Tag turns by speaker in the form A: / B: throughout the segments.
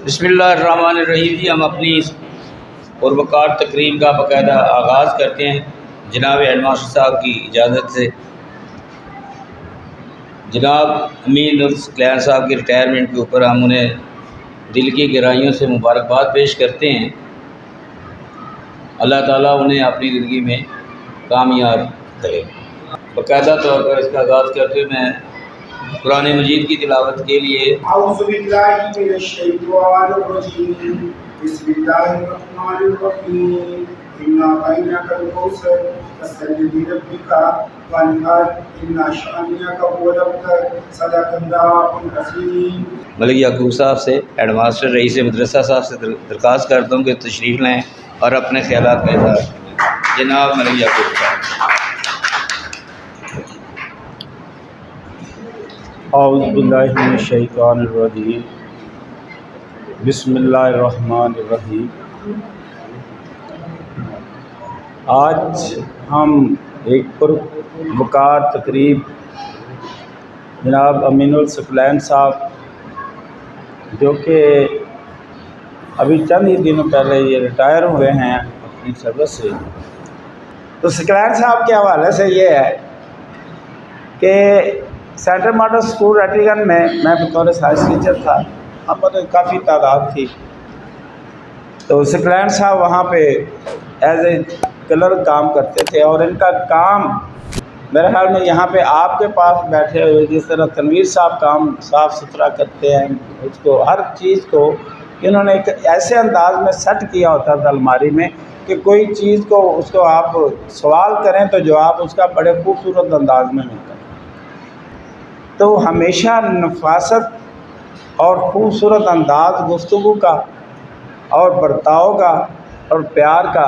A: بسم اللہ الرحمن الرحیم جی، ہم اپنی اس پروقار تقریب کا باقاعدہ آغاز کرتے ہیں جناب ہیڈ ماسٹر صاحب کی اجازت سے۔ جناب امین الفضل کلین صاحب کی ریٹائرمنٹ کے اوپر ہم انہیں دل کی گہرائیوں سے مبارکباد پیش کرتے ہیں۔ اللہ تعالیٰ انہیں اپنی زندگی میں کامیاب کرے۔ باقاعدہ طور پر اس کا آغاز کرتے ہوئے میں قرآن مجید کی تلاوت کے لیے
B: اعوذ باللہ من الشیطان الرجیم، بسم اللہ الرحمن الرحیم، انا اعطیناک الکوثر فصل لربک وانحر ان شانئک هو الابتر، صدق اللہ العظیم۔
A: ملک یعقوب صاحب سے، ہیڈ ماسٹر رئیس مدرسہ صاحب سے درخواست کرتا ہوں کہ تشریف لائیں اور اپنے خیالات کا اظہار کریں۔ جناب ملک یعقوب صاحب۔
C: اعوذ باللہ من الشیطان الرجیم، بسم اللہ الرحمن الرحیم۔ آج ہم ایک پروقار تقریب جناب امین الفضل کلین صاحب جو کہ ابھی چند ہی دنوں پہلے یہ ریٹائر ہوئے ہیں اپنی سروس سے، تو کلین صاحب کے حوالے سے یہ ہے کہ سینٹرل ماڈل اسکول ریٹیگن میں بطور سائنس ٹیچر تھا، ہم پر کافی تعداد تھی، تو کلین صاحب وہاں پہ ایز اے کلر کام کرتے تھے، اور ان کا کام میرے خیال میں یہاں پہ آپ کے پاس بیٹھے ہوئے جس طرح تنویر صاحب کام صاف ستھرا کرتے ہیں، اس کو ہر چیز کو انہوں نے ایک ایسے انداز میں سیٹ کیا ہوتا تھا الماری میں کہ کوئی چیز کو اس کو آپ سوال کریں تو جواب اس کا بڑے خوبصورت انداز میں ملتا ہے۔ تو ہمیشہ نفاست اور خوبصورت انداز گفتگو کا اور برتاؤ کا اور پیار کا،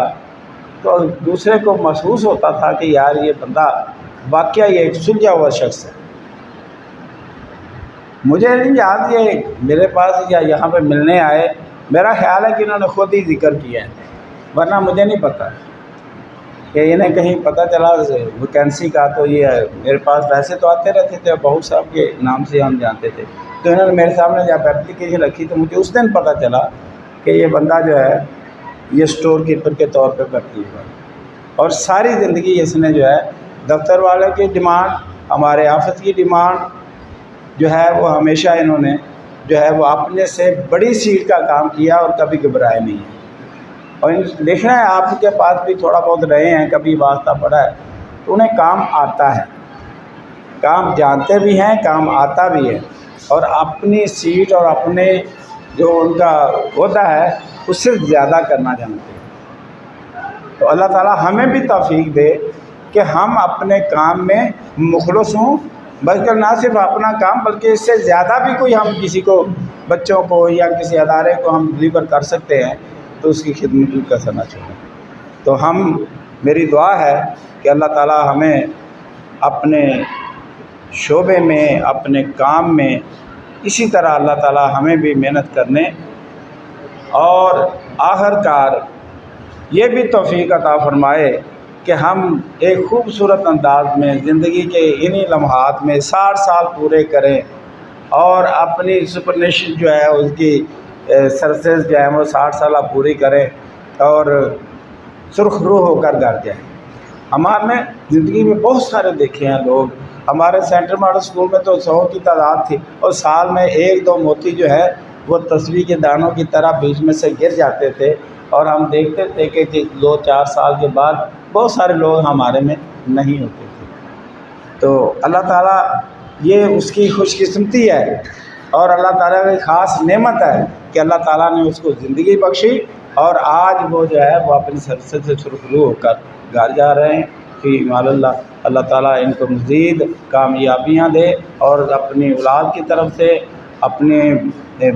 C: تو دوسرے کو محسوس ہوتا تھا کہ یار یہ بندہ واقعہ یہ ایک سلجھا ہوا شخص ہے۔ مجھے نہیں یاد یہ میرے پاس یا یہاں پہ ملنے آئے، میرا خیال ہے کہ انہوں نے خود ہی ذکر کیا ہے، ورنہ مجھے نہیں پتہ کہ انہیں کہیں پتہ چلا ویکینسی کا، تو یہ میرے پاس ویسے تو آتے رہتے تھے، بہو صاحب کے نام سے ہم جانتے تھے، تو انہوں نے میرے سامنے جب اپلیکیشن رکھی تو مجھے اس دن پتہ چلا کہ یہ بندہ جو ہے یہ اسٹور کیپر کے طور پہ بھرتی ہوا، اور ساری زندگی اس نے جو ہے دفتر والے کی ڈیمانڈ، ہمارے آفس کی ڈیمانڈ جو ہے وہ ہمیشہ انہوں نے جو ہے وہ اپنے سے بڑی سیٹ کا کام کیا اور کبھی گھبرائے نہیں ہیں۔ اور دیکھنا ہے آپ کے پاس بھی تھوڑا بہت رہے ہیں، کبھی واسطہ پڑا ہے، تو انہیں کام آتا ہے، کام جانتے بھی ہیں، کام آتا بھی ہے، اور اپنی سیٹ اور اپنے جو ان کا ہوتا ہے اس سے زیادہ کرنا جانتے ہیں۔ تو اللہ تعالیٰ ہمیں بھی توفیق دے کہ ہم اپنے کام میں مخلص ہوں، بلکہ نہ صرف اپنا کام بلکہ اس سے زیادہ بھی کوئی ہم کسی کو، بچوں کو یا کسی ادارے کو ہم ڈلیور کر سکتے ہیں تو اس کی خدمت بھی کرنا چاہیے۔ تو میری دعا ہے کہ اللہ تعالیٰ ہمیں اپنے شعبے میں، اپنے کام میں اسی طرح اللہ تعالیٰ ہمیں بھی محنت کرنے اور آخر کار یہ بھی توفیق عطا فرمائے کہ ہم ایک خوبصورت انداز میں زندگی کے انہی لمحات میں 60 سال پورے کریں، اور اپنی سپرنیشن جو ہے اس کی سرسز جو ہے وہ 60 سالہ پوری کریں اور سرخ روح ہو کر گھر جائیں۔ ہمارے زندگی میں بہت سارے دیکھے ہیں لوگ، ہمارے سینٹرل ماڈل اسکول میں تو 100 کی تعداد تھی، اور سال میں 1-2 موتی جو ہے وہ تسبیح کے دانوں کی طرح بیچ میں سے گر جاتے تھے، اور ہم دیکھتے تھے کہ 2-4 سال کے بعد بہت سارے لوگ ہمارے میں نہیں ہوتے تھے۔ تو اللہ تعالیٰ یہ اس کی خوش قسمتی ہے، اور اللہ تعالیٰ کی خاص نعمت ہے کہ اللہ تعالیٰ نے اس کو زندگی بخشی، اور آج وہ جو ہے وہ اپنی سرسد سے سرخرو ہو کر گھر جا رہے ہیں۔ فی امان اللہ، اللہ تعالیٰ ان کو مزید کامیابیاں دے، اور اپنی اولاد کی طرف سے، اپنے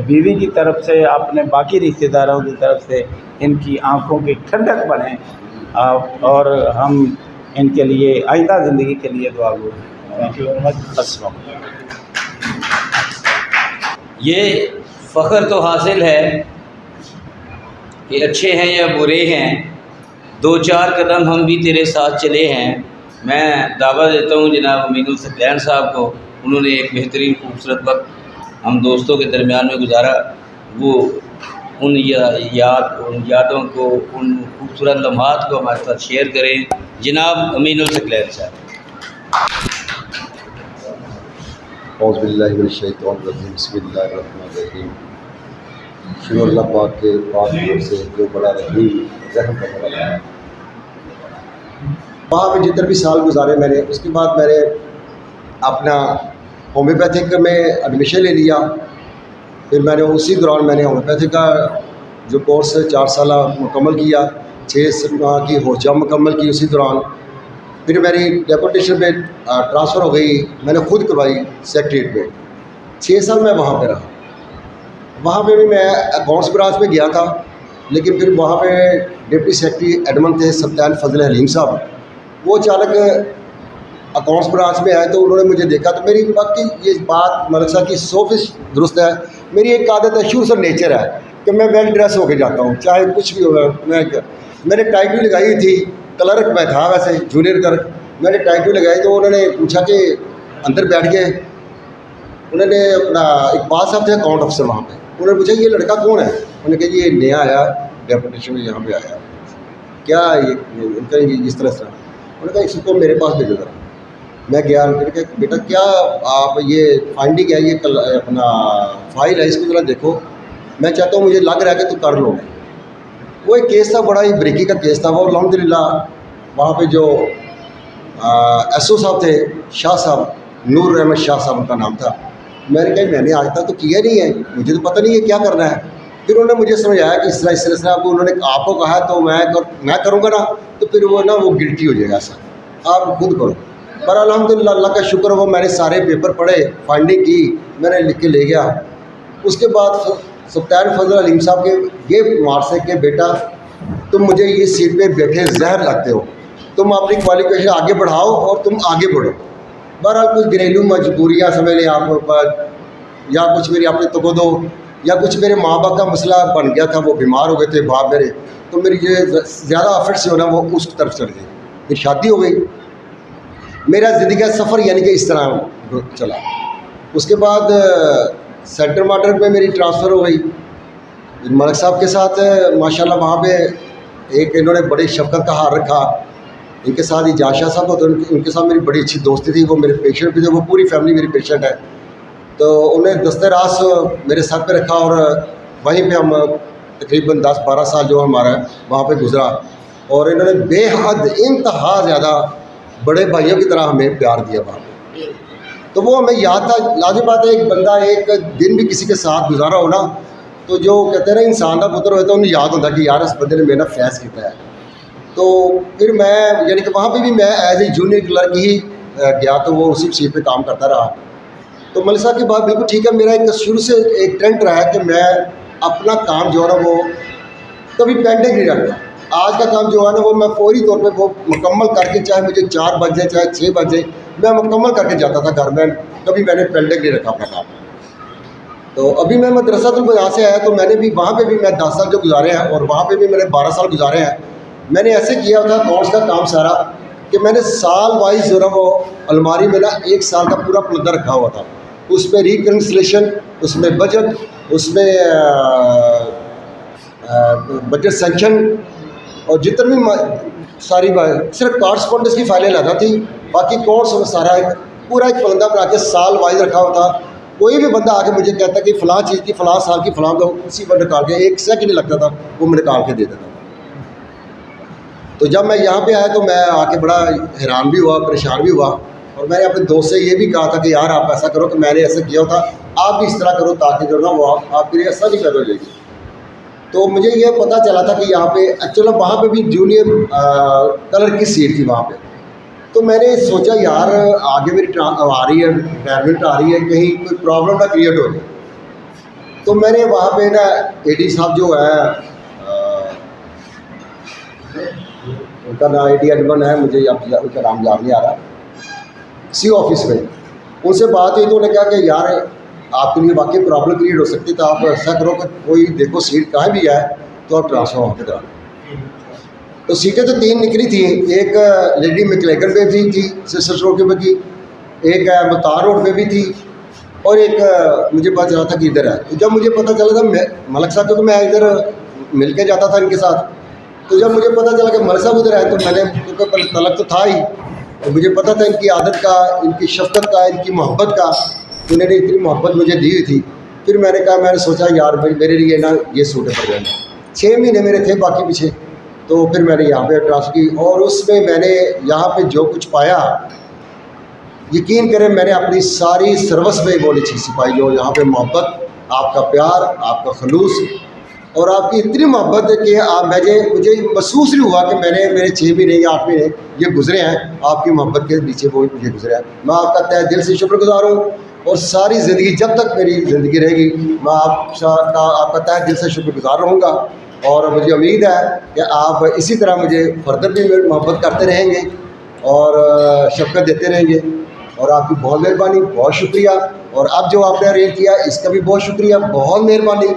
C: بیوی کی طرف سے، اپنے باقی رشتہ داروں کی طرف سے ان کی آنکھوں کی ٹھنڈک بنے، اور ہم ان کے لیے آئندہ زندگی کے لیے دعا گو ہیں۔ Thank you very much. السلام علیکم۔
A: یہ فخر تو حاصل ہے کہ اچھے ہیں یا برے ہیں، 2-4 قدم ہم بھی تیرے ساتھ چلے ہیں۔ میں دعویٰ دیتا ہوں جناب امین الفضل کلین صاحب کو، انہوں نے ایک بہترین خوبصورت وقت ہم دوستوں کے درمیان میں گزارا، وہ ان یادوں کو، ان خوبصورت لمحات کو ہمارے ساتھ شیئر کریں۔ جناب امین الثقلین صاحب۔
D: اعوذ باللہ من الشیطان الرجیم، بسم اللہ الرحمن الرحیم۔ شکر اللہ پاک کے پاک نام سے جو بڑا رحیم رحم کرنے والا ہے۔ وہاں پہ جتنے بھی سال گزارے میں نے، اس کے بعد میں نے اپنا ہومیوپیتھک میں ایڈمیشن لے لیا۔ پھر میں نے اسی دوران میں نے ہومیوپیتھک کا جو کورس 4 سالہ مکمل کیا، 6 ماہ کی ہوجہ مکمل کی اسی دوران۔ پھر میری ڈیپوٹیشن میں ٹرانسفر ہو گئی، میں نے خود کروائی سیکٹریٹ میں، 6 سال میں وہاں پہ رہا۔ وہاں پہ بھی میں اکاؤنٹس برانچ میں گیا تھا، لیکن پھر وہاں پہ ڈپٹی سیکٹری ایڈمن تھے سلطان فضل حلیم صاحب، وہ اچانک اکاؤنٹس برانچ میں آئے تو انہوں نے مجھے دیکھا۔ تو میری باقی یہ بات ملک صاحب کی 100% درست ہے۔ میری ایک عادت ہے، شروع سے نیچر ہے کہ میں ویل ڈریس ہو کے جاتا ہوں، چاہے کچھ بھی ہوگا۔ میں نے ٹائی بھی لگائی تھی، کلرک میں تھا ویسے، جونیئر کلرک۔ میں نے ٹائی بھی لگائی تو انہوں نے پوچھا کہ اندر بیٹھ گئے، انہوں نے اپنا اقبال صاحب تھے اکاؤنٹ افسر وہاں پہ، انہوں نے پوچھا یہ لڑکا کون ہے؟ انہوں نے کہا یہ نیا آیا ڈیپوٹیشن میں، یہاں پہ آیا کیا ان کا اس طرح سے۔ انہوں نے کہا اس کو میرے پاس بھیجو ذرا۔ میں گیا، انہوں نے کہا بیٹا کیا آپ یہ فائنڈنگ ہے، یہ اپنا فائل ہے، اس کو ذرا دیکھو، میں چاہتا ہوں، مجھے لگ رہا ہے کہ تو کر لو گے۔ وہ ایک کیس تھا، بڑا ہی بریکی کا کیس تھا وہ۔ الحمدللہ وہاں پہ جو ایس او صاحب تھے، شاہ صاحب، نور احمد شاہ صاحب ان کا نام تھا، میں نے کہا میں نے آج تک تو کیا نہیں ہے، مجھے تو پتہ نہیں ہے کیا کرنا ہے۔ پھر انہوں نے مجھے سمجھایا کہ اس طرح آپ کو، انہوں نے آپ کو کہا تو میں کروں گا نا تو پھر وہ نا وہ گلٹی ہو جائے گا، سر آپ خود کرو۔ پر الحمدللہ اللہ کا شکر ہو، میں نے سارے پیپر پڑھے، فائنڈنگ کی، میں نے لکھ کے لے گیا۔ اس کے بعد سلطان فضل حلیم صاحب کے یہ مار سے کہ بیٹا تم مجھے یہ سیٹ پہ بیٹھے زہر لگتے ہو، تم اپنی کوالیفیکیشن آگے بڑھاؤ اور تم آگے بڑھو۔ بہرحال کچھ گھریلو مجبوریاں سمجھ لیں آپ پر، یا کچھ میری اپنے تقدو، یا کچھ میرے ماں باپ کا مسئلہ بن گیا تھا، وہ بیمار ہو گئے تھے باپ میرے، تو میری جو زیادہ افرٹ سے ہونا وہ اس طرف چڑھ گئی۔ پھر شادی ہو گئی، میرا زندگی کا سفر یعنی کہ اس طرح چلا۔ اس کے بعد سینٹر ماڈرن میں میری ٹرانسفر ہو گئی ملک صاحب کے ساتھ۔ ماشاءاللہ وہاں پہ ایک انہوں نے بڑی شفقت کا ہاتھ رکھا، ان کے ساتھ اجاز شاہ صاحب ہوتے، ان کے ساتھ میری بڑی اچھی دوستی تھی، وہ میرے پیشنٹ بھی تھے، وہ پوری فیملی میری پیشنٹ ہے۔ تو انہیں دستِ راست میرے سر پہ رکھا اور وہیں پہ ہم تقریباً 10-12 سال جو ہمارا وہاں پہ گزرا، اور انہوں نے بے حد انتہا زیادہ بڑے بھائیوں کی طرح ہمیں پیار دیا وہاں پہ۔ تو وہ ہمیں یاد تھا۔ لازم بات ہے ایک بندہ ایک دن بھی کسی کے ساتھ گزارا ہو نا، تو جو کہتے ہیں نا انسان کا پتر ہوتا ہے، انہیں یاد ہوتا کہ یار اس بندے نے میرا فیض کیا ہے۔ تو پھر میں یعنی کہ وہاں پہ بھی میں ایز اے جونیئر کلرک ہی گیا، تو وہ اسی سیٹ پہ کام کرتا رہا۔ تو ملک صاحب کی بات بالکل ٹھیک ہے، میرا ایک شروع سے ایک ٹرینڈ رہا ہے کہ میں اپنا کام جو ہے نا وہ کبھی پینڈنگ نہیں رکھتا۔ آج کا کام جو ہے نا وہ میں فوری طور پہ وہ مکمل کر کے، چاہے مجھے 4 بج جائے چاہے 6 بج جائے، میں مکمل کر کے جاتا تھا گھر میں، کبھی میں نے پینڈنگ نہیں رکھا اپنا کام۔ تو ابھی میں مدرسۃ البیان سے آیا، تو میں نے بھی وہاں پہ بھی میں 10 سال جو گزارے ہیں، اور وہاں پہ بھی میں نے 12 سال گزارے ہیں۔ میں نے ایسے کیا تھا اکاؤنٹس کا کام سارا کہ میں نے سال وائز جو ہے وہ الماری میں نا 1 سال کا پورا پلندہ رکھا ہوا تھا، اس میں ریکنسلیشن، اس میں بجٹ، اس میں بجٹ سینکشن، اور جتنے بھی ساری صرف کارسپونڈنس کی فائلیں لاتا تھی، باقی کورس میں سارا ایک پورا ایک پلندہ بنا کے سال وائز رکھا ہوا تھا۔ کوئی بھی بندہ آ کے مجھے کہتا کہ فلاں چیز کی فلاں سال کی فلاں کا، اسی پر نکال کے 1 سیکنڈ نہیں لگتا تھا، وہ میں نکال کے دے دیتا تھا۔ تو جب میں یہاں پہ آیا تو میں آ کے بڑا حیران بھی ہوا، پریشان بھی ہوا، اور میں نے اپنے دوست سے یہ بھی کہا تھا کہ یار آپ ایسا کرو کہ میں نے ایسا کیا تھا، آپ بھی اس طرح کرو تاکہ جو نا وہ آپ کے لیے ایسا نہیں کر جائے گی۔ تو مجھے یہ پتہ چلا تھا کہ یہاں پہ ایکچولی وہاں پہ بھی جونیئر کلر کی سیٹ تھی وہاں پہ۔ تو میں نے سوچا یار آگے میری آ رہی ہے، ریٹائرمنٹ آ رہی ہے، کہیں کوئی پرابلم نہ کریٹ ہو جائے۔ تو میں نے وہاں پہ نا اے ڈی صاحب جو ہے، ان کا نام اے ڈی ایڈمن ہے، مجھے ان کا نام یاد نہیں آ رہا، سی آفس میں ان سے بات ہوئی تو انہوں نے کہا کہ یار آپ کے لیے واقعی پرابلم کریٹ ہو سکتی ہے، تو آپ ایسا کرو کہ کوئی دیکھو سیٹ کہیں بھی ہے تو آپ ٹرانسفر وہاں پہ کرا لیں۔ تو سیٹیں تو 3 نکلی تھیں، ایک لیڈی میکلیگن پہ بھی تھی سسٹر روڈ کے پہ کی، ایک ملتان روڈ پہ بھی تھی، اور ایک مجھے پتہ چلا تھا کہ ادھر ہے. تو جب مجھے پتہ چلا تھا ملک صاحب کو، تو میں ادھر مل کے جاتا تھا ان کے ساتھ. تو جب مجھے پتہ چلا کہ ملک صاحب ادھر ہے، تو میں نے کیونکہ طلب تو تھا ہی، تو مجھے پتہ تھا ان کی عادت کا، ان کی شفقت کا، ان کی محبت کا. انہوں نے اتنی محبت مجھے دی ہوئی تھی. پھر میں نے کہا، میں نے سوچا یار بھائی میرے لیے نا یہ سوٹیبل ہے. 6 مہینے میرے تھے باقی پیچھے. تو پھر میں نے یہاں پہ ٹرانسفر کی، اور اس میں میں نے یہاں پہ جو کچھ پایا، یقین کریں میں نے اپنی ساری سروس میں وہ چیز پائی. جو یہاں پہ محبت، آپ کا پیار، آپ کا خلوص، اور آپ کی اتنی محبت ہے کہ مجھے محسوس نہیں ہوا کہ میں نے میرے 6 مہینے یا 8 مہینے یہ گزرے ہیں آپ کی محبت کے نیچے، وہ مجھے گزرے ہیں. میں آپ کا تہ دل سے شکر گزار ہوں، اور ساری زندگی جب تک میری زندگی رہے گی میں آپ کا تہ دل سے شکر گزار رہوں گا. اور مجھے امید ہے کہ آپ اسی طرح مجھے فردر بھی محبت کرتے رہیں گے اور شفقت دیتے رہیں گے. اور آپ کی بہت مہربانی، بہت شکریہ. اور اب جو آپ نے ارینج کیا اس کا بھی بہت شکریہ، بہت مہربانی.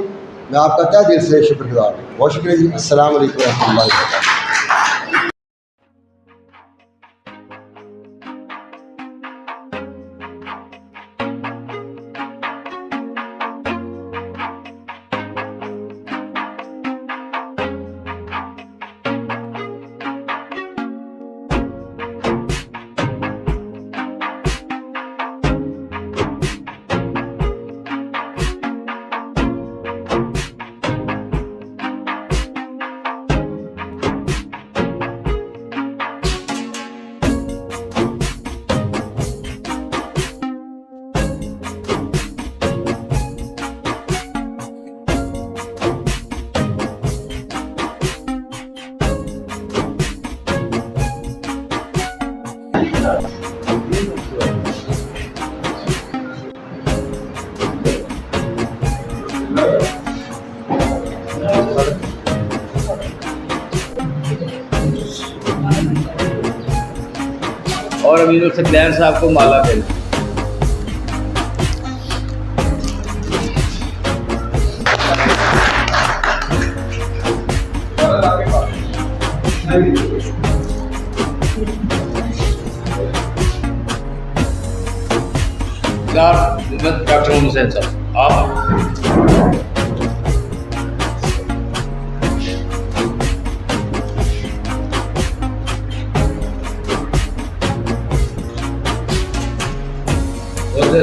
D: میں آپ کا تہ دل سے شکر گزار ہوں. بہت شکریہ جی. السلام علیکم ورحمۃ اللہ وبرکاتہ.
A: اور امین الثقلین صاحب کو مالا دینا. ڈاکٹر محمد حسین صاحب آپ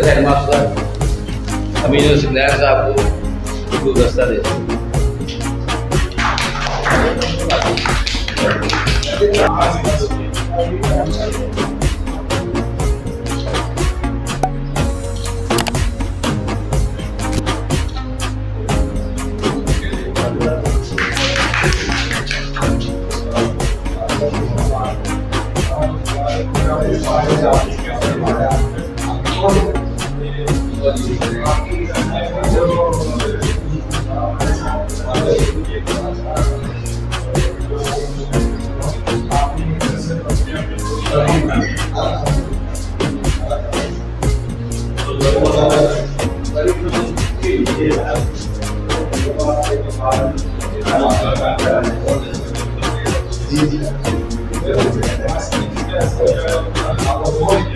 A: ہیڈ ماسٹر امین الثقلین صاحب کو گلدستہ دے.
B: جی